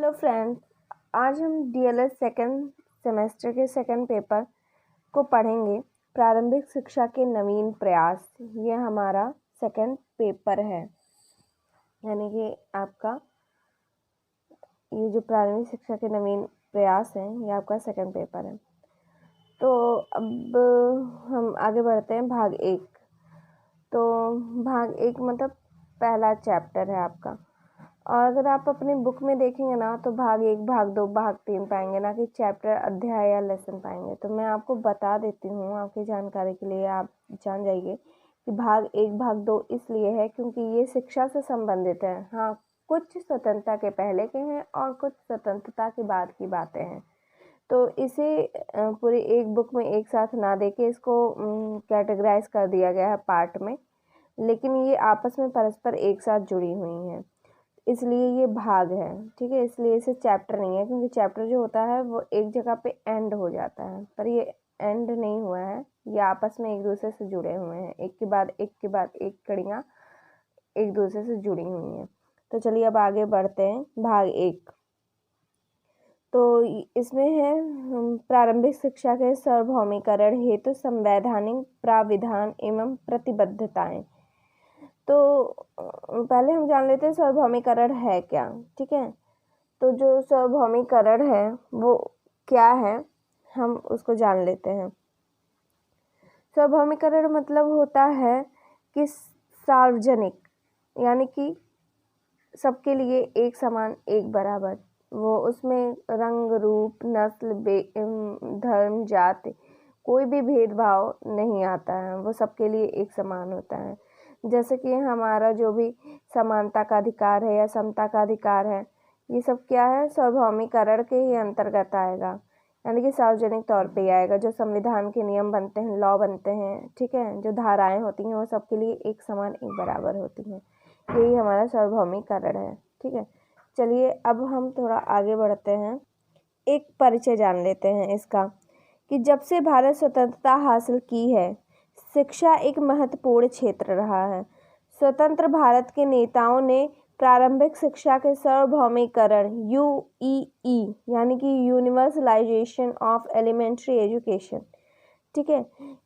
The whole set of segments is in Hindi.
हेलो फ्रेंड्स, आज हम डीएलएड सेकंड सेमेस्टर के सेकंड पेपर को पढ़ेंगे। प्रारंभिक शिक्षा के नवीन प्रयास, ये हमारा सेकंड पेपर है। यानी कि आपका ये जो प्रारंभिक शिक्षा के नवीन प्रयास हैं, ये आपका सेकंड पेपर है। तो अब हम आगे बढ़ते हैं। भाग एक। तो भाग एक मतलब पहला चैप्टर है आपका। और अगर आप अपनी बुक में देखेंगे ना, तो भाग एक, भाग दो, भाग तीन पाएंगे, ना कि चैप्टर, अध्याय या लेसन पाएंगे। तो मैं आपको बता देती हूँ आपकी जानकारी के लिए, आप जान जाइए कि भाग एक, भाग दो इसलिए है क्योंकि ये शिक्षा से संबंधित है। हाँ, कुछ स्वतंत्रता के पहले के हैं और कुछ स्वतंत्रता के बाद की बातें हैं। तो इसे पूरी एक बुक में एक साथ ना देके इसको कैटेगराइज कर दिया गया है पार्ट में, लेकिन ये आपस में परस्पर एक साथ जुड़ी हुई हैं, इसलिए ये भाग है। ठीक है, इसलिए इसे चैप्टर नहीं है, क्योंकि चैप्टर जो होता है वो एक जगह पे एंड हो जाता है, पर ये एंड नहीं हुआ है, ये आपस में एक दूसरे से जुड़े हुए हैं। एक के बाद एक के बाद एक कड़ियाँ एक दूसरे से जुड़ी हुई हैं। तो चलिए अब आगे बढ़ते हैं। भाग एक। तो इसमें है प्रारंभिक शिक्षा के सार्वभौमिकरण हेतु संवैधानिक प्राविधान एवं प्रतिबद्धताएं। तो पहले हम जान लेते हैं सार्वभौमिकरण है क्या। ठीक है, तो जो सार्वभौमिकरण है वो क्या है, हम उसको जान लेते हैं। सार्वभौमिकरण मतलब होता है कि सार्वजनिक, यानी कि सबके लिए एक समान, एक बराबर। वो उसमें रंग, रूप, नस्ल, धर्म, जाति, कोई भी भेदभाव नहीं आता है, वो सबके लिए एक समान होता है। जैसे कि हमारा जो भी समानता का अधिकार है या समता का अधिकार है, ये सब क्या है, सार्वभौमिकरण के ही अंतर्गत आएगा, यानी कि सार्वजनिक तौर पे आएगा। जो संविधान के नियम बनते हैं, लॉ बनते हैं, ठीक है, जो धाराएं होती हैं, वो सबके लिए एक समान, एक बराबर होती हैं। यही हमारा सार्वभौमिकरण है। ठीक है, चलिए अब हम थोड़ा आगे बढ़ते हैं। एक परिचय जान लेते हैं इसका, कि जब से भारत स्वतंत्रता हासिल की है, शिक्षा एक महत्वपूर्ण क्षेत्र रहा है। स्वतंत्र भारत के नेताओं ने प्रारंभिक शिक्षा के सार्वभौमिकरण यूईई, यानी कि यूनिवर्सलाइजेशन ऑफ एलिमेंट्री एजुकेशन, ठीक है,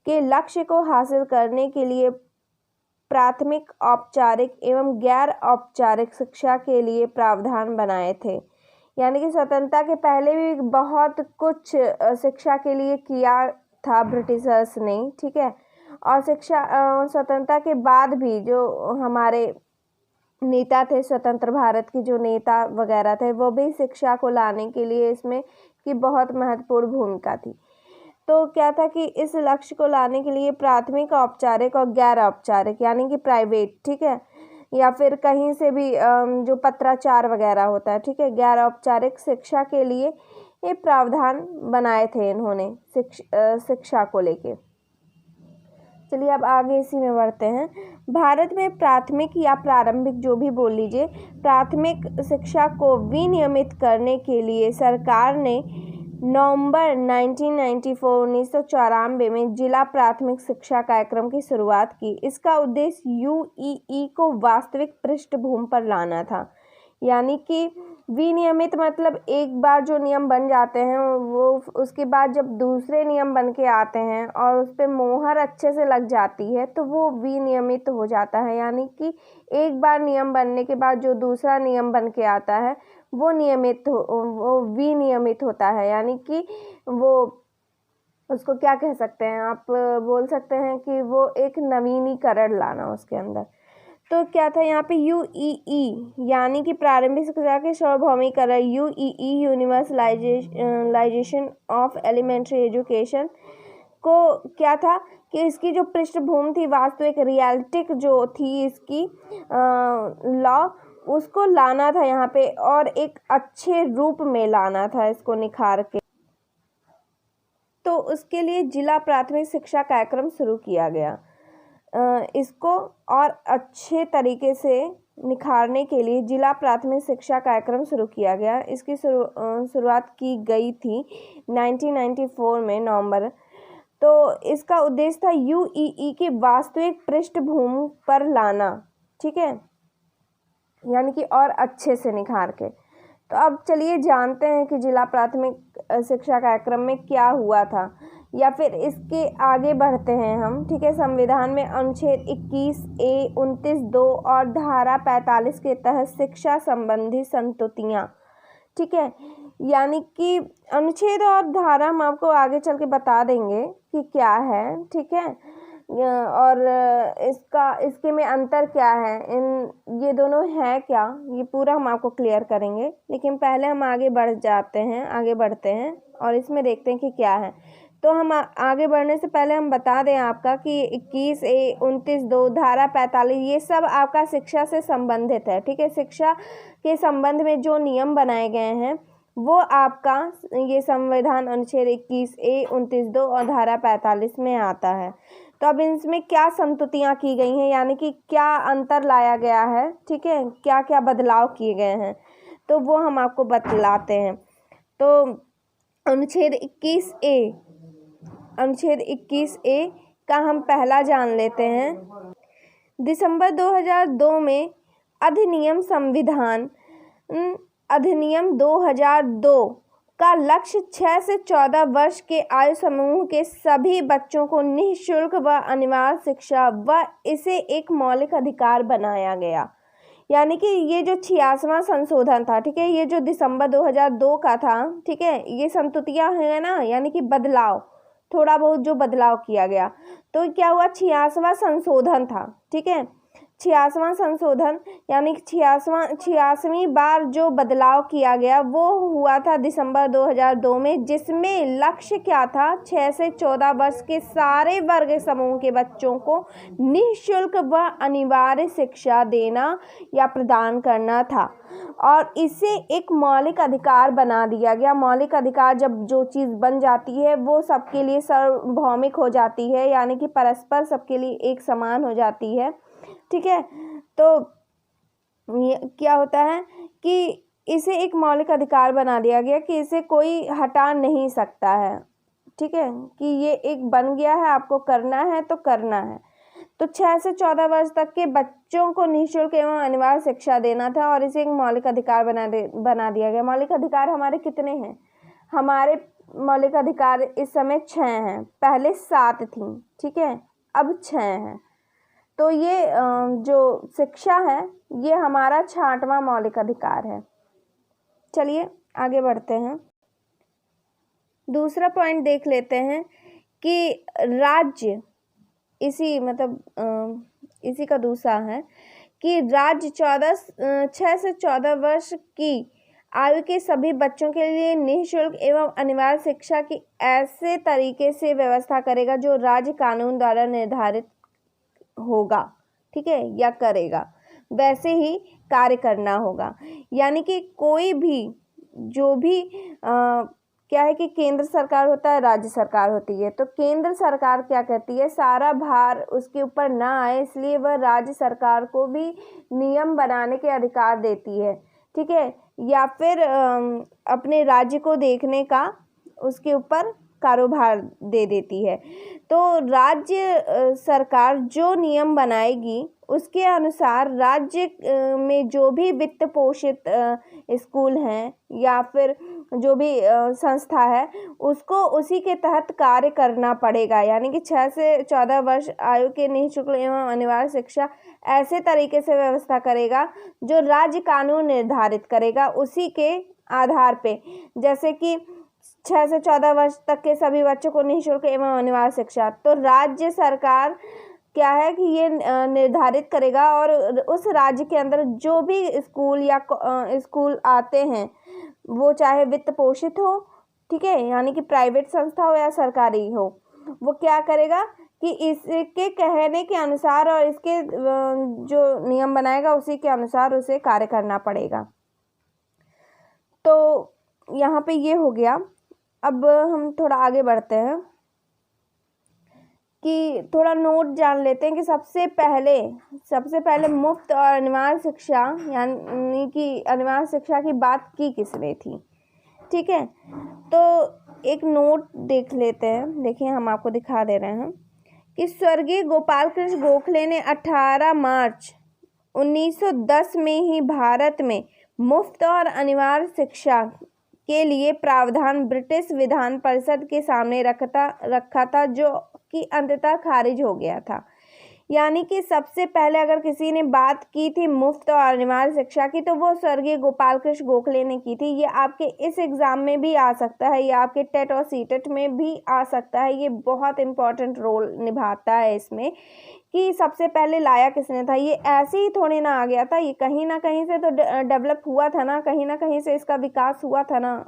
के लक्ष्य को हासिल करने के लिए प्राथमिक, औपचारिक एवं गैर औपचारिक शिक्षा के लिए प्रावधान बनाए थे। यानी कि स्वतंत्रता के पहले भी बहुत कुछ शिक्षा के लिए किया था ब्रिटिशर्स ने। ठीक है, और शिक्षा स्वतंत्रता के बाद भी जो हमारे नेता थे, स्वतंत्र भारत के जो नेता वगैरह थे, वो भी शिक्षा को लाने के लिए इसमें की बहुत महत्वपूर्ण भूमिका थी। तो क्या था कि इस लक्ष्य को लाने के लिए प्राथमिक, औपचारिक और गैर औपचारिक, यानी कि प्राइवेट, ठीक है, या फिर कहीं से भी जो पत्राचार वगैरह होता है, ठीक है, गैर औपचारिक शिक्षा के लिए ये प्रावधान बनाए थे इन्होंने शिक्षा को लेके। चलिए अब आगे इसी में बढ़ते हैं। भारत में प्राथमिक या प्रारंभिक, जो भी बोल लीजिए, प्राथमिक शिक्षा को विनियमित करने के लिए सरकार ने नवंबर 1994 में जिला प्राथमिक शिक्षा कार्यक्रम की शुरुआत की। इसका उद्देश्य यूईई को वास्तविक पृष्ठभूमि पर लाना था। यानी कि विनियमित मतलब एक बार जो नियम बन जाते हैं, वो उसके बाद जब दूसरे नियम बन के आते हैं और उस पर मोहर अच्छे से लग जाती है, तो वो विनियमित हो जाता है। यानी कि एक बार नियम बनने के बाद जो दूसरा नियम बन के आता है, वो वो विनियमित होता है। यानी कि वो, उसको क्या कह सकते हैं, आप बोल सकते हैं कि वो एक नवीनीकरण लाना उसके अंदर। तो क्या था यहाँ पे यूईई, यानी कि प्रारंभिक शिक्षा के सार्वभौमिकरण, यूईई यूनिवर्सलाइजेशन ऑफ एलिमेंट्री एजुकेशन को क्या था कि इसकी जो पृष्ठभूमि थी, वास्तविक रियलिटिक जो थी इसकी लॉ, उसको लाना था यहाँ पे, और एक अच्छे रूप में लाना था इसको निखार के। तो उसके लिए जिला प्राथमिक शिक्षा कार्यक्रम शुरू किया गया। इसको और अच्छे तरीके से निखारने के लिए जिला प्राथमिक शिक्षा कार्यक्रम शुरू किया गया। इसकी शुरुआत की गई थी 1994 में नवंबर। तो इसका उद्देश्य था यूईई की वास्तविक पृष्ठभूमि पर लाना, ठीक है, यानी कि और अच्छे से निखार के। तो अब चलिए जानते हैं कि जिला प्राथमिक शिक्षा कार्यक्रम में क्या हुआ था, या फिर इसके आगे बढ़ते हैं हम। ठीक है, संविधान में अनुच्छेद 21A, 29(2) और धारा 45 के तहत शिक्षा संबंधी संतुतियाँ। ठीक है, यानी कि अनुच्छेद और धारा हम आपको आगे चल के बता देंगे कि क्या है। ठीक है, और इसके में अंतर क्या है, ये दोनों है क्या, ये पूरा हम आपको क्लियर करेंगे। लेकिन पहले हम आगे बढ़ते हैं और इसमें देखते हैं कि क्या है। तो हम आगे बढ़ने से पहले हम बता दें आपका कि 21A, 29(2), धारा 45 ये सब आपका शिक्षा से संबंधित है। ठीक है, शिक्षा के संबंध में जो नियम बनाए गए हैं वो आपका ये संविधान अनुच्छेद 21A, 29(2) और धारा 45 में आता है। तो अब इसमें क्या संतुतियाँ की गई हैं, यानी कि क्या अंतर लाया गया है। ठीक है, क्या क्या बदलाव किए गए हैं, तो वो हम आपको बतलाते हैं। तो अनुच्छेद 21A का हम पहला जान लेते हैं। दिसंबर 2002 में अधिनियम 2002 का लक्ष्य 6 से 14 वर्ष के आयु समूह के सभी बच्चों को निःशुल्क व अनिवार्य शिक्षा व इसे एक मौलिक अधिकार बनाया गया। यानी कि ये जो 86वां संशोधन था, ठीक है, ये जो दिसंबर 2002 का था, ठीक है, ये संतुतियाँ है ना, यानी कि बदलाव, थोड़ा बहुत जो बदलाव किया गया। तो क्या हुआ, 86वां संशोधन था। ठीक है, 86वां संशोधन यानी कि 86वीं बार जो बदलाव किया गया वो हुआ था दिसंबर 2002 में, जिसमें लक्ष्य क्या था, 6 से 14 वर्ष के सारे वर्ग समूह के बच्चों को निःशुल्क व अनिवार्य शिक्षा देना या प्रदान करना था, और इसे एक मौलिक अधिकार बना दिया गया। मौलिक अधिकार जब जो चीज़ बन जाती है वो सबके लिए सार्वभौमिक हो जाती है, यानी कि परस्पर सबके लिए एक समान हो जाती है। ठीक है, तो ये क्या होता है कि इसे एक मौलिक अधिकार बना दिया गया कि इसे कोई हटा नहीं सकता है। ठीक है, कि ये एक बन गया है, आपको करना है तो करना है। तो 6 से 14 वर्ष तक के बच्चों को निःशुल्क एवं अनिवार्य शिक्षा देना था, और इसे एक मौलिक अधिकार बना दिया गया। मौलिक अधिकार हमारे कितने हैं, हमारे मौलिक अधिकार इस समय 6 हैं, पहले 7 थी। ठीक है, अब 6 हैं। तो ये जो शिक्षा है ये हमारा 66वां मौलिक अधिकार है। चलिए आगे बढ़ते हैं, दूसरा पॉइंट देख लेते हैं कि राज्य इसी का दूसरा है कि राज्य 6 से 14 वर्ष की आयु के सभी बच्चों के लिए निःशुल्क एवं अनिवार्य शिक्षा की ऐसे तरीके से व्यवस्था करेगा जो राज्य कानून द्वारा निर्धारित होगा। ठीक है, या करेगा, वैसे ही कार्य करना होगा। यानी कि कोई भी जो भी क्या है कि केंद्र सरकार होता है, राज्य सरकार होती है। तो केंद्र सरकार क्या कहती है, सारा भार उसके ऊपर ना आए, इसलिए वह राज्य सरकार को भी नियम बनाने के अधिकार देती है। ठीक है, या फिर अपने राज्य को देखने का उसके ऊपर कारोबार दे देती है। तो राज्य सरकार जो नियम बनाएगी उसके अनुसार राज्य में जो भी वित्त पोषित स्कूल हैं या फिर जो भी संस्था है उसको उसी के तहत कार्य करना पड़ेगा। यानी कि 6 से 14 वर्ष आयु के निःशुल्क एवं अनिवार्य शिक्षा ऐसे तरीके से व्यवस्था करेगा जो राज्य कानून निर्धारित करेगा, उसी के आधार पे। जैसे कि 6 से 14 वर्ष तक के सभी बच्चों को निःशुल्क एवं अनिवार्य शिक्षा, तो राज्य सरकार क्या है कि ये निर्धारित करेगा, और उस राज्य के अंदर जो भी स्कूल या स्कूल आते हैं वो चाहे वित्त पोषित हो, ठीक है, यानी कि प्राइवेट संस्था हो या सरकारी हो, वो क्या करेगा कि इसके कहने के अनुसार और इसके जो नियम बनाएगा उसी के अनुसार उसे कार्य करना पड़ेगा। तो यहाँ पे ये हो गया। अब हम थोड़ा आगे बढ़ते हैं कि थोड़ा नोट जान लेते हैं कि सबसे पहले मुफ्त और अनिवार्य शिक्षा यानी कि अनिवार्य शिक्षा की बात की किसने थी। ठीक है, तो एक नोट देख लेते हैं। देखिए हम आपको दिखा दे रहे हैं कि स्वर्गीय गोपाल कृष्ण गोखले ने 18 मार्च 1910 में ही भारत में मुफ्त और अनिवार्य शिक्षा के लिए प्रावधान ब्रिटिश विधान परिषद के सामने रखा था, जो कि अंततः खारिज हो गया था। यानी कि सबसे पहले अगर किसी ने बात की थी मुफ्त और अनिवार्य शिक्षा की, तो वो स्वर्गीय गोपाल कृष्ण गोखले ने की थी। ये आपके इस एग्ज़ाम में भी आ सकता है, ये आपके टेट और सीटेट में भी आ सकता है। ये बहुत इंपॉर्टेंट रोल निभाता है इसमें कि सबसे पहले लाया किसने था। ये ऐसे ही थोड़ी ना आ गया था, ये कहीं ना कहीं से तो डेवलप हुआ था ना, कहीं ना कहीं से इसका विकास हुआ था ना,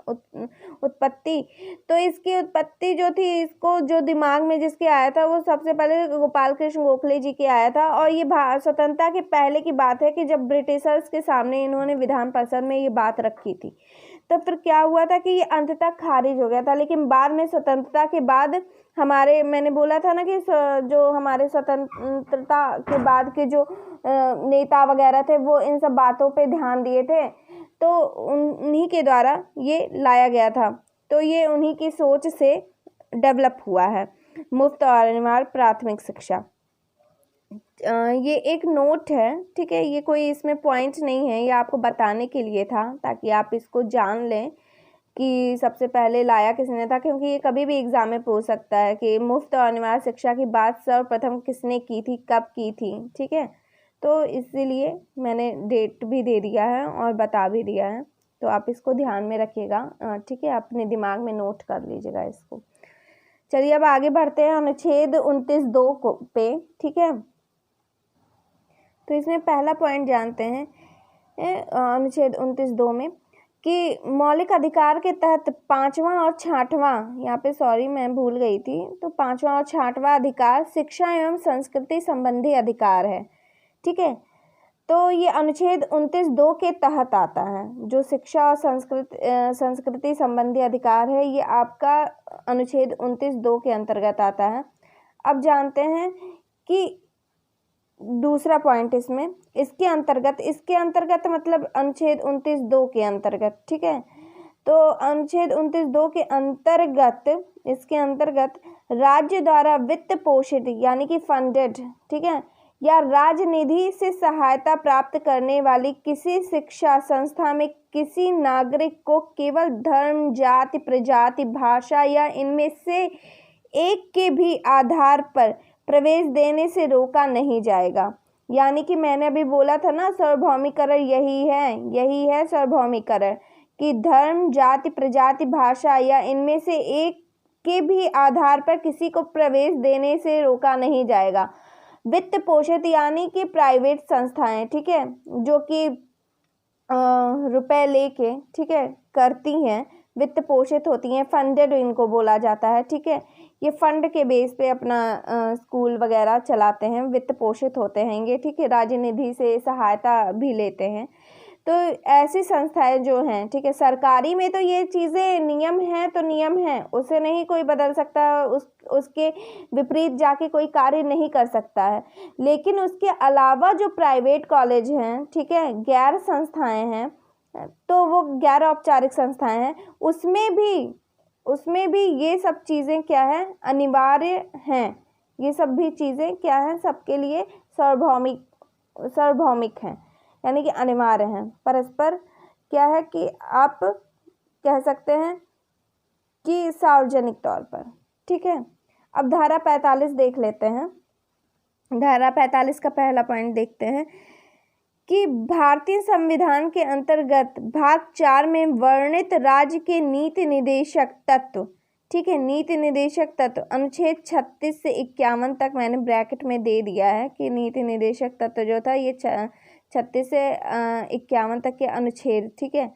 उत्पत्ति। तो इसकी उत्पत्ति जो थी, इसको जो दिमाग में जिसके आया था, वो सबसे पहले गोपाल कृष्ण गोखले जी के आया था। और ये स्वतंत्रता के पहले की बात है कि जब ब्रिटिशर्स के सामने इन्होंने विधान परिषद में ये बात रखी थी, तो फिर क्या हुआ था कि ये अंततः खारिज हो गया था। लेकिन बाद में स्वतंत्रता के बाद मैंने बोला था ना कि जो हमारे स्वतंत्रता के बाद के जो नेता वगैरह थे, वो इन सब बातों पे ध्यान दिए थे, तो उन्हीं के द्वारा ये लाया गया था। तो ये उन्हीं की सोच से डेवलप हुआ है मुफ्त और अनिवार्य प्राथमिक शिक्षा। ये एक नोट है, ठीक है, ये कोई इसमें पॉइंट नहीं है, ये आपको बताने के लिए था ताकि आप इसको जान लें कि सबसे पहले लाया किसने था, क्योंकि ये कभी भी एग्जाम में पूछ सकता है कि मुफ्त और अनिवार्य शिक्षा की बात सर्वप्रथम किसने की थी, कब की थी। ठीक है, तो इसीलिए मैंने डेट भी दे दिया है और बता भी दिया है, तो आप इसको ध्यान में रखिएगा। ठीक है, अपने दिमाग में नोट कर लीजिएगा इसको। चलिए अब आगे बढ़ते हैं अनुच्छेद 29(2) पे। ठीक है, तो इसमें पहला पॉइंट जानते हैं अनुच्छेद 29(2) में कि मौलिक अधिकार के तहत 5वां और 6वां, यहाँ पे सॉरी मैं भूल गई थी, तो 5वां और 6वां अधिकार शिक्षा एवं संस्कृति संबंधी अधिकार है। ठीक है, तो ये अनुच्छेद 29(2) के तहत आता है। जो शिक्षा और संस्कृति संबंधी अधिकार है, ये आपका अनुच्छेद 29(2) के अंतर्गत आता है। अब जानते हैं कि दूसरा पॉइंट इसमें इसके अंतर्गत मतलब अनुच्छेद 29(2) के अंतर्गत। ठीक है, तो अनुच्छेद 29(2) के अंतर्गत, इसके अंतर्गत राज्य द्वारा वित्त पोषित यानी कि फंडेड, ठीक है, या राजनिधि से सहायता प्राप्त करने वाली किसी शिक्षा संस्था में किसी नागरिक को केवल धर्म, जाति, प्रजाति, भाषा या इनमें से एक के भी आधार पर प्रवेश देने से रोका नहीं जाएगा। यानी कि मैंने अभी बोला था ना, सार्वभौमिकरण यही है सार्वभौमिकरण, कि धर्म, जाति, प्रजाति, भाषा या इनमें से एक के भी आधार पर किसी को प्रवेश देने से रोका नहीं जाएगा। वित्त पोषित यानी कि प्राइवेट संस्थाएं, ठीक है, जो कि रुपए लेके, ठीक है, करती हैं, वित्त पोषित होती हैं, फंडेड इनको बोला जाता है। ठीक है, ये फंड के बेस पे अपना स्कूल वगैरह चलाते हैं, वित्त पोषित होते हैं ये। ठीक है, राजनिधि से सहायता भी लेते हैं। तो ऐसी संस्थाएं जो हैं, ठीक है, सरकारी में तो ये चीज़ें नियम हैं तो नियम हैं, उसे नहीं कोई बदल सकता, उसके विपरीत जाके कोई कार्य नहीं कर सकता है। लेकिन उसके अलावा जो प्राइवेट कॉलेज हैं, ठीक है, गैर संस्थाएं हैं, तो वो गैर औपचारिक संस्थाएं हैं, उसमें भी ये सब चीज़ें क्या है, अनिवार्य हैं। ये सब भी चीज़ें क्या हैं, सबके लिए सार्वभौमिक हैं, यानी कि अनिवार्य हैं। परस्पर क्या है कि आप कह सकते हैं कि सार्वजनिक तौर पर। ठीक है, अब धारा 45 देख लेते हैं। धारा 45 का पहला पॉइंट देखते हैं कि भारतीय संविधान के अंतर्गत भाग 4 में वर्णित राज्य के नीति निर्देशक तत्व, ठीक है, नीति निर्देशक तत्व अनुच्छेद 36 से 51 तक मैंने ब्रैकेट में दे दिया है कि नीति निर्देशक तत्व जो था ये 36 से 51 तक के अनुच्छेद, ठीक है,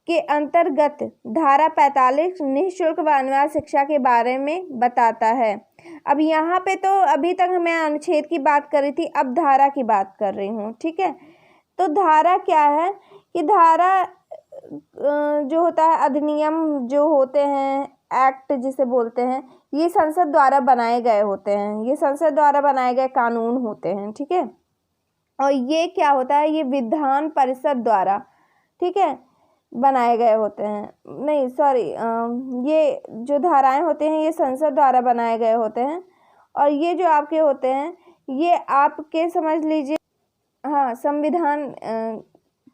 के अंतर्गत धारा 45 निःशुल्क व अनिवार्य शिक्षा के बारे में बताता है। अब यहाँ पे तो अभी तक मैं अनुच्छेद की बात कर रही थी, अब धारा की बात कर रही हूँ। ठीक है, तो धारा क्या है कि धारा जो होता है, अधिनियम जो होते हैं, एक्ट जिसे बोलते हैं, ये संसद द्वारा बनाए गए होते हैं, ये संसद द्वारा बनाए गए कानून होते हैं। ठीक है, और ये क्या होता है, ये विधान परिषद द्वारा, ठीक है, बनाए गए होते हैं, नहीं सॉरी, ये जो धाराएं होते हैं ये संसद द्वारा बनाए गए होते हैं। और ये जो आपके होते हैं ये आपके समझ लीजिए, हाँ, संविधान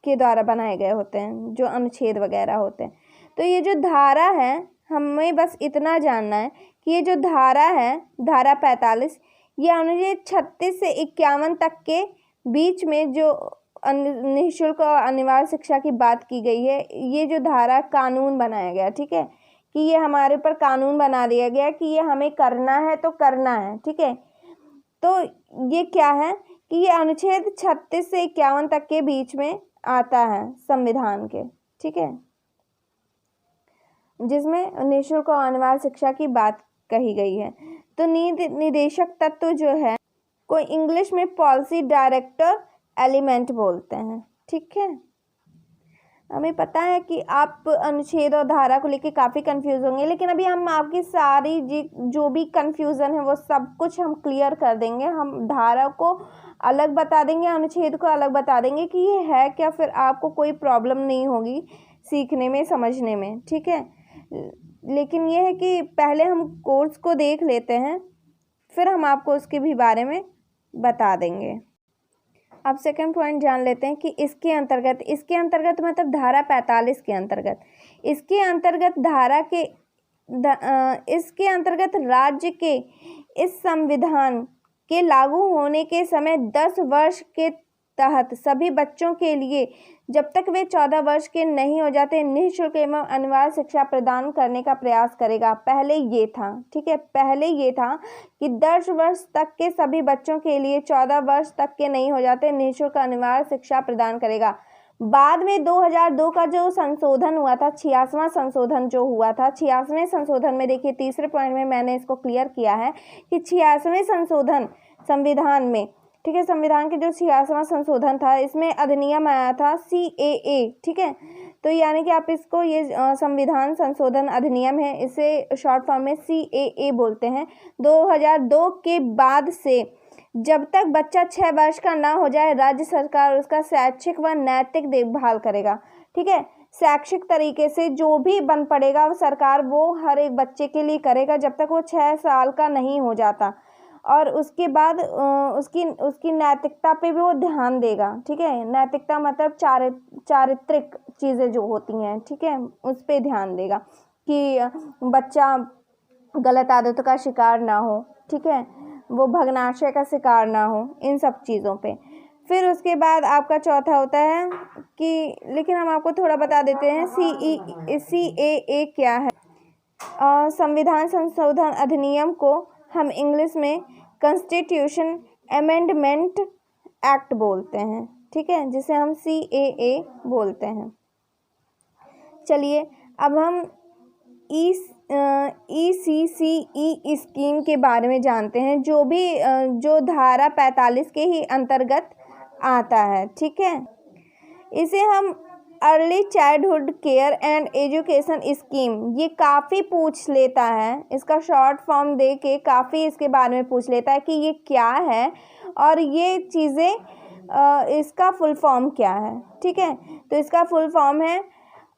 के द्वारा बनाए गए होते हैं, जो अनुच्छेद वगैरह होते हैं। तो ये जो धारा है, हमें बस इतना जानना है कि ये जो धारा है, धारा 45, ये अनुच्छेद 36 से 51 तक के बीच में जो निःशुल्क और अनिवार्य शिक्षा की बात की गई है, ये जो धारा कानून बनाया गया, ठीक है, कि ये हमारे ऊपर कानून बना दिया गया कि ये हमें करना है तो करना है, ठीक है। तो ये क्या है कि ये अनुच्छेद 36 से 51 तक के बीच में आता है संविधान के, ठीक है, जिसमें निःशुल्क और अनिवार्य शिक्षा की बात कही गई है। तो निदेशक तत्व जो है को इंग्लिश में पॉलिसी डायरेक्टर एलिमेंट बोलते हैं, ठीक है। हमें पता है कि आप अनुच्छेद और धारा को लेके काफ़ी कंफ्यूज होंगे, लेकिन अभी हम आपकी सारी जो भी कंफ्यूजन है वो सब कुछ हम क्लियर कर देंगे। हम धारा को अलग बता देंगे, अनुच्छेद को अलग बता देंगे कि ये है क्या, फिर आपको कोई प्रॉब्लम नहीं होगी सीखने में, समझने में, ठीक है। लेकिन ये है कि पहले हम कोर्स को देख लेते हैं, फिर हम आपको उसके भी बारे में बता देंगे। अब सेकंड पॉइंट जान लेते हैं कि इसके अंतर्गत मतलब धारा 45 के अंतर्गत, इसके अंतर्गत राज्य के इस संविधान के लागू होने के समय 10 वर्ष के तहत सभी बच्चों के लिए जब तक वे 14 वर्ष के नहीं हो जाते निःशुल्क एवं अनिवार्य शिक्षा प्रदान करने का प्रयास करेगा। पहले ये था, ठीक है, पहले ये था कि 10 वर्ष तक के सभी बच्चों के लिए 14 वर्ष तक के नहीं हो जाते निःशुल्क अनिवार्य शिक्षा प्रदान करेगा। बाद में 2002 का जो संशोधन हुआ था, 86वां संशोधन जो हुआ था, 86वें संशोधन में देखिए तीसरे पॉइंट में मैंने इसको क्लियर किया है कि 86वें संशोधन संविधान में, ठीक है, संविधान के जो 86वां संशोधन था, इसमें अधिनियम आया था CAA, ठीक है। तो यानी कि आप इसको, ये संविधान संशोधन अधिनियम है, इसे शॉर्ट फॉर्म में CAA बोलते हैं। 2002 के बाद से जब तक बच्चा 6 वर्ष का ना हो जाए, राज्य सरकार उसका शैक्षिक व नैतिक देखभाल करेगा, ठीक है। शैक्षिक तरीके से जो भी बन पड़ेगा सरकार वो हर एक बच्चे के लिए करेगा जब तक वो 6 साल का नहीं हो जाता, और उसके बाद उसकी नैतिकता पे भी वो ध्यान देगा, ठीक है। नैतिकता मतलब चारित्रिक चीज़ें जो होती हैं, ठीक है, उस पे ध्यान देगा कि बच्चा गलत आदतों का शिकार ना हो, ठीक है, वो भग्नाशय का शिकार ना हो, इन सब चीज़ों पे। फिर उसके बाद आपका चौथा होता है कि, लेकिन हम आपको थोड़ा बता देते हैं CAA क्या है। संविधान संशोधन अधिनियम को हम इंग्लिश में कॉन्स्टिट्यूशन अमेंडमेंट एक्ट बोलते हैं, ठीक है, जिसे हम CAA बोलते हैं। चलिए अब हम ECCE स्कीम के बारे में जानते हैं, जो धारा 45 के ही अंतर्गत आता है, ठीक है। इसे हम early childhood care and education scheme, ये काफ़ी पूछ लेता है, इसका शॉर्ट फॉर्म दे के काफ़ी इसके बारे में पूछ लेता है कि ये क्या है और ये चीज़ें, इसका फुल फॉर्म क्या है, ठीक है। तो इसका फुल फॉर्म है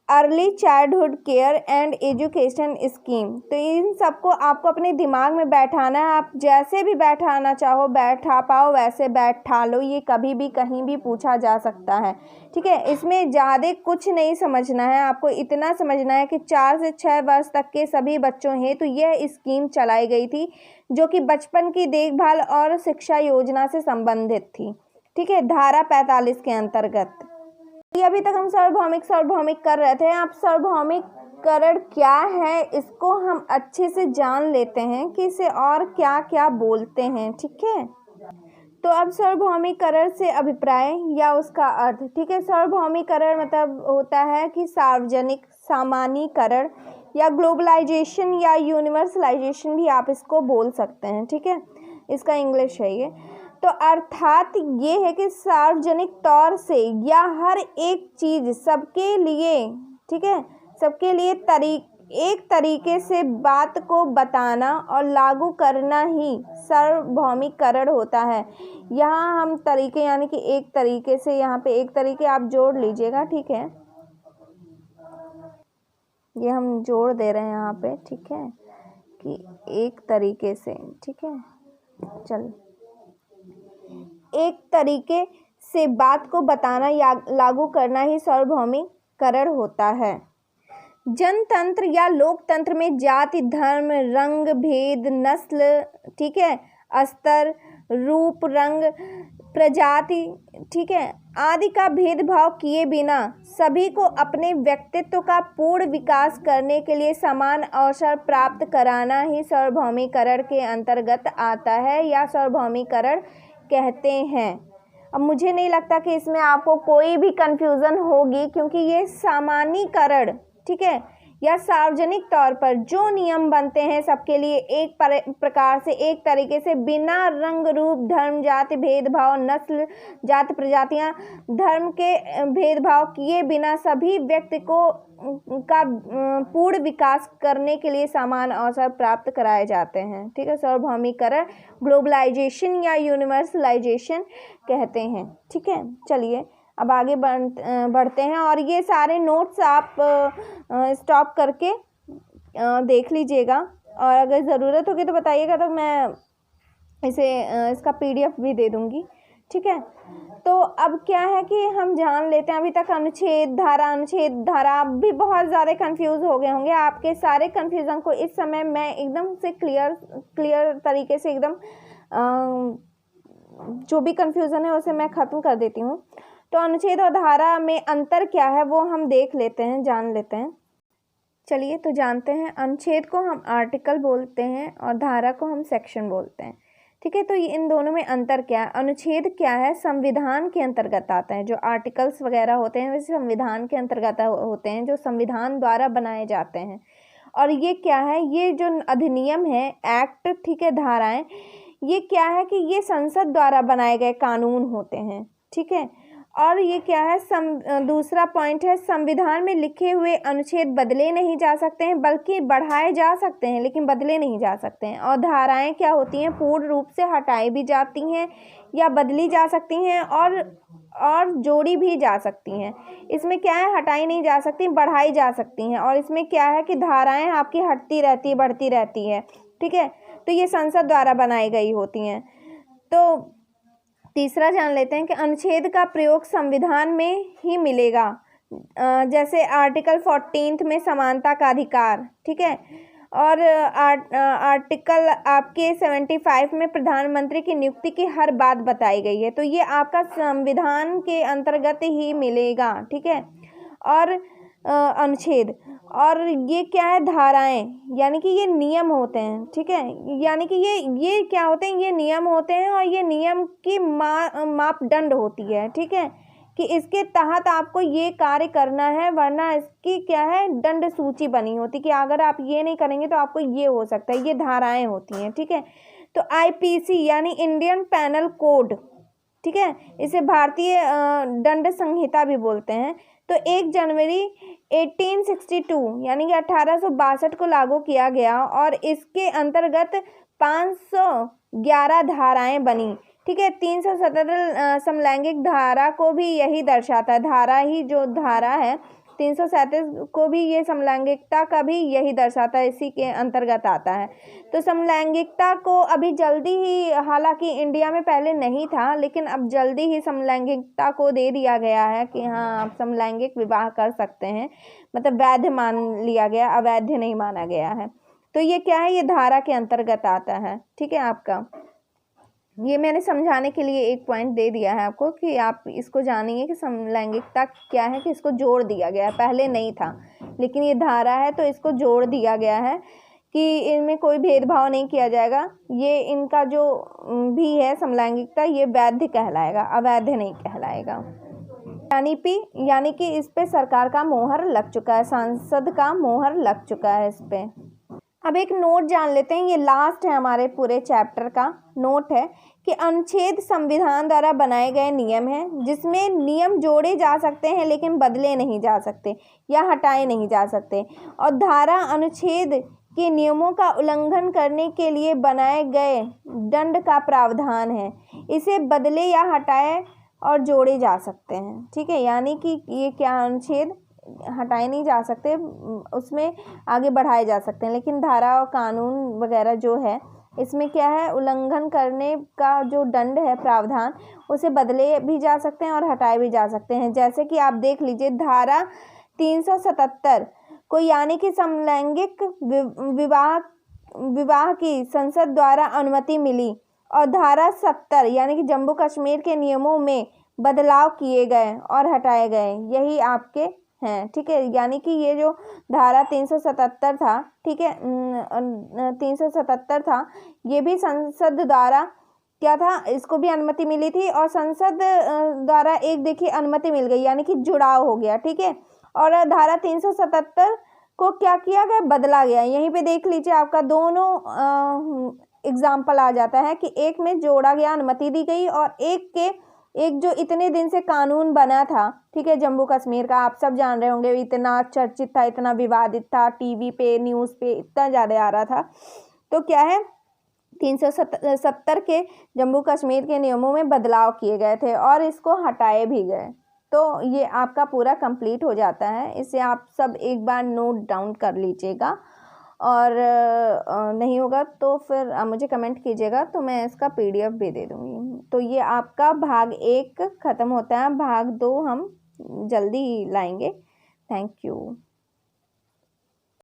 early childhood care and education scheme. तो इन सबको आपको अपने दिमाग में बैठाना है, आप जैसे भी बैठाना चाहो बैठा पाओ वैसे बैठा लो, ये कभी भी कहीं भी पूछा जा सकता है, ठीक है। इसमें ज़्यादा कुछ नहीं समझना है, आपको इतना समझना है कि 4 से 6 वर्ष तक के सभी बच्चों हेतु यह स्कीम चलाई गई थी, जो कि बचपन की देखभाल और शिक्षा योजना से संबंधित थी, ठीक है, धारा 45 के अंतर्गत। अभी तक हम सार्वभौमिक कर रहे थे। आप सार्वभौमिकरण क्या है इसको हम अच्छे से जान लेते हैं कि इसे और क्या क्या बोलते हैं, ठीक है। तो अब सार्वभौमिकरण से अभिप्राय या उसका अर्थ, ठीक है। सार्वभौमिकरण मतलब होता है कि सार्वजनिक सामान्यीकरण या ग्लोबलाइजेशन या यूनिवर्सलाइजेशन भी आप इसको बोल सकते हैं, ठीक है, इसका इंग्लिश है ये। तो अर्थात ये है कि सार्वजनिक तौर से या हर एक चीज़ सबके लिए, ठीक है, सबके लिए एक तरीके से बात को बताना और लागू करना ही सार्वभौमिकरण होता है। यहाँ हम तरीके यानी कि एक तरीके से, यहाँ पे एक तरीके आप जोड़ लीजिएगा, ठीक है, ये हम जोड़ दे रहे हैं यहाँ पे, ठीक है, कि एक तरीके से, ठीक है। चल, एक तरीके से बात को बताना या लागू करना ही सार्वभौमिकरण होता है। जनतंत्र या लोकतंत्र में जाति, धर्म, रंग, भेद, नस्ल, ठीक है, स्तर, रूप, रंग, प्रजाति, ठीक है, आदि का भेदभाव किए बिना सभी को अपने व्यक्तित्व का पूर्ण विकास करने के लिए समान अवसर प्राप्त कराना ही सार्वभौमिकरण के अंतर्गत आता है या सार्वभौमिकरण कहते हैं। अब मुझे नहीं लगता कि इसमें आपको कोई भी कंफ्यूजन होगी, क्योंकि ये सामान्यीकरण, ठीक है, या सार्वजनिक तौर पर जो नियम बनते हैं सबके लिए एक प्रकार से, एक तरीके से, बिना रंग, रूप, धर्म, जाति भेदभाव, नस्ल, जाति, प्रजातियां, धर्म के भेदभाव किए बिना सभी व्यक्ति को का पूर्ण विकास करने के लिए समान अवसर प्राप्त कराए जाते हैं। ठीक है, सार्वभौमिकरण ग्लोबलाइजेशन या यूनिवर्सलाइजेशन कहते हैं। ठीक है, चलिए अब आगे बढ़ते हैं और ये सारे नोट्स आप स्टॉप करके देख लीजिएगा और अगर ज़रूरत होगी तो बताइएगा, तो मैं इसका PDF भी दे दूँगी। ठीक है, तो अब क्या है कि हम जान लेते हैं, अभी तक अनुच्छेद धारा आप भी बहुत ज़्यादा कंफ्यूज हो गए होंगे। आपके सारे कन्फ्यूज़न को इस समय मैं एकदम से क्लियर तरीके से एकदम जो भी कन्फ्यूज़न है उसे मैं ख़त्म कर देती हूँ। तो अनुच्छेद और धारा में अंतर क्या है वो हम देख लेते हैं, जान लेते हैं। चलिए तो जानते हैं। अनुच्छेद को हम आर्टिकल बोलते हैं और धारा को हम सेक्शन बोलते हैं। ठीक है, तो ये इन दोनों में अंतर क्या है? अनुच्छेद क्या है? संविधान के अंतर्गत आता है। जो आर्टिकल्स वगैरह होते हैं वैसे संविधान के अंतर्गत होते हैं, जो संविधान द्वारा बनाए जाते हैं। और ये क्या है? ये जो अधिनियम है, एक्ट, ठीक है, धाराएं, ये क्या है कि ये संसद द्वारा बनाए गए कानून होते हैं। ठीक है, और ये क्या है? दूसरा पॉइंट है, संविधान में लिखे हुए अनुच्छेद बदले नहीं जा सकते हैं, बल्कि बढ़ाए जा सकते हैं लेकिन बदले नहीं जा सकते हैं। और धाराएं क्या होती हैं? पूर्ण रूप से हटाई भी जाती हैं या बदली जा सकती हैं और जोड़ी भी जा सकती हैं। इसमें क्या है? हटाई नहीं जा सकती, बढ़ाई जा सकती हैं। और इसमें क्या है कि धाराएं आपकी हटती रहती है, बढ़ती रहती है। ठीक है, तो ये संसद द्वारा बनाई गई होती हैं। तो तीसरा जान लेते हैं कि अनुच्छेद का प्रयोग संविधान में ही मिलेगा। जैसे आर्टिकल 14 में समानता का अधिकार, ठीक है, और आर्टिकल आपके 75 में प्रधानमंत्री की नियुक्ति की हर बात बताई गई है। तो ये आपका संविधान के अंतर्गत ही मिलेगा। ठीक है, और अनुच्छेद, और ये क्या है? धाराएं, यानी कि ये नियम होते हैं। ठीक है, यानी कि ये क्या होते हैं? ये नियम होते हैं और ये नियम की मापदंड होती है। ठीक है, कि इसके तहत आपको ये कार्य करना है, वरना इसकी क्या है? दंड सूची बनी होती कि अगर आप ये नहीं करेंगे तो आपको ये हो सकता है। ये धाराएं होती हैं। ठीक है, तो IPC यानी इंडियन पैनल कोड, ठीक है, इसे भारतीय दंड संहिता भी बोलते हैं। तो 1 जनवरी 1862 यानी कि 1862 को लागू किया गया और इसके अंतर्गत 511 धाराएं बनी। ठीक है, 377 समलैंगिक धारा को भी यही दर्शाता है। धारा ही जो धारा है 337 को भी ये समलैंगिकता का भी यही दर्शाता है, इसी के अंतर्गत आता है। तो समलैंगिकता को अभी जल्दी ही, हालांकि इंडिया में पहले नहीं था, लेकिन अब जल्दी ही समलैंगिकता को दे दिया गया है कि हाँ आप समलैंगिक विवाह कर सकते हैं, मतलब वैध मान लिया गया, अवैध नहीं माना गया है। तो ये क्या है? ये धारा के अंतर्गत आता है। ठीक है, आपका ये मैंने समझाने के लिए एक पॉइंट दे दिया है आपको कि आप इसको जानिए कि समलैंगिकता क्या है, कि इसको जोड़ दिया गया है, पहले नहीं था लेकिन ये धारा है तो इसको जोड़ दिया गया है कि इनमें कोई भेदभाव नहीं किया जाएगा। ये इनका जो भी है समलैंगिकता, ये वैध कहलाएगा, अवैध नहीं कहलाएगा। यानी कि इस पे सरकार का मोहर लग चुका है, सांसद का मोहर लग चुका है इस पे। अब एक नोट जान लेते हैं, ये लास्ट है हमारे पूरे चैप्टर का नोट है कि अनुच्छेद संविधान द्वारा बनाए गए नियम हैं, जिसमें नियम जोड़े जा सकते हैं लेकिन बदले नहीं जा सकते या हटाए नहीं जा सकते। और धारा अनुच्छेद के नियमों का उल्लंघन करने के लिए बनाए गए दंड का प्रावधान है। इसे बदले या हटाए और जोड़े जा सकते हैं। ठीक है, यानी कि ये क्या, अनुच्छेद हटाए नहीं जा सकते, उसमें आगे बढ़ाए जा सकते हैं, लेकिन धारा और कानून वगैरह जो है इसमें क्या है, उल्लंघन करने का जो दंड है प्रावधान, उसे बदले भी जा सकते हैं और हटाए भी जा सकते हैं। जैसे कि आप देख लीजिए धारा 377 को, यानी कि समलैंगिक विवाह की संसद द्वारा अनुमति मिली, और धारा 70 यानी कि जम्मू कश्मीर के नियमों में बदलाव किए गए और हटाए गए, यही आपके हैं। ठीक है, यानी कि ये जो धारा 377 था, ठीक है, 377 था, ये भी संसद द्वारा क्या था, इसको भी अनुमति मिली थी, और संसद द्वारा एक देखिए अनुमति मिल गई, यानी कि जुड़ाव हो गया। ठीक है, और धारा 377 को क्या किया गया, बदला गया। यहीं पे देख लीजिए आपका दोनों एग्जाम्पल आ जाता है कि एक में जोड़ा गया, अनुमति दी गई, और एक जो इतने दिन से कानून बना था, ठीक है, जम्मू कश्मीर का, आप सब जान रहे होंगे, इतना चर्चित था, इतना विवादित था, टीवी पे, न्यूज़ पे इतना ज़्यादा आ रहा था। तो क्या है, 370 के जम्मू कश्मीर के नियमों में बदलाव किए गए थे और इसको हटाए भी गए। तो ये आपका पूरा कंप्लीट हो जाता है। इसे आप सब एक बार नोट डाउन कर लीजिएगा, और नहीं होगा तो फिर मुझे कमेंट कीजिएगा, तो मैं इसका PDF भी दे दूँगी। तो ये आपका भाग 1 ख़त्म होता है, भाग 2 हम जल्दी ही लाएंगे। Thank you.